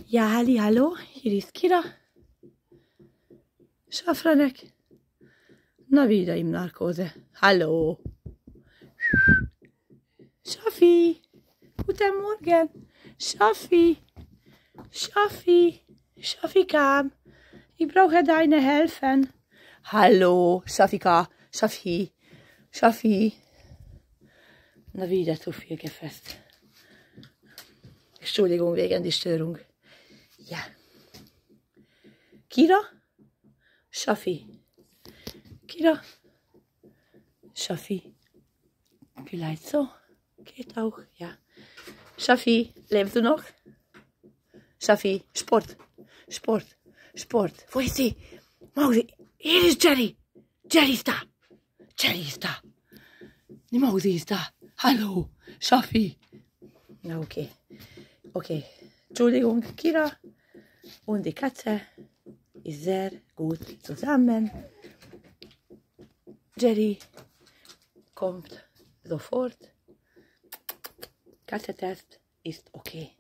Ja, hallo, hier ist Kira. Schafranek. Na, wieder im Narkose. Hallo. Schaffi. Guten Morgen. Schaffi. Schaffi. Schaffi kam. Ich brauche deine Helfen. Hallo, Schafika. Schaffi. Schaffi. Na, wieder zu viel gefasst. Entschuldigung wegen der Störung. Ja. Kira? Schaffi. Kira? Schaffi. Vielleicht so. Geht auch, ja. Schaffi, lebst du noch? Schaffi, Sport. Sport. Sport. Wo ist sie? Mausi. Hier ist Jerry. Jerry ist da. Jerry ist da. Die Mausi ist da. Hallo. Schaffi. Na, okay. Okay. Entschuldigung, Kira und die Katze ist sehr gut zusammen. Jerry kommt sofort. Katzentest ist okay.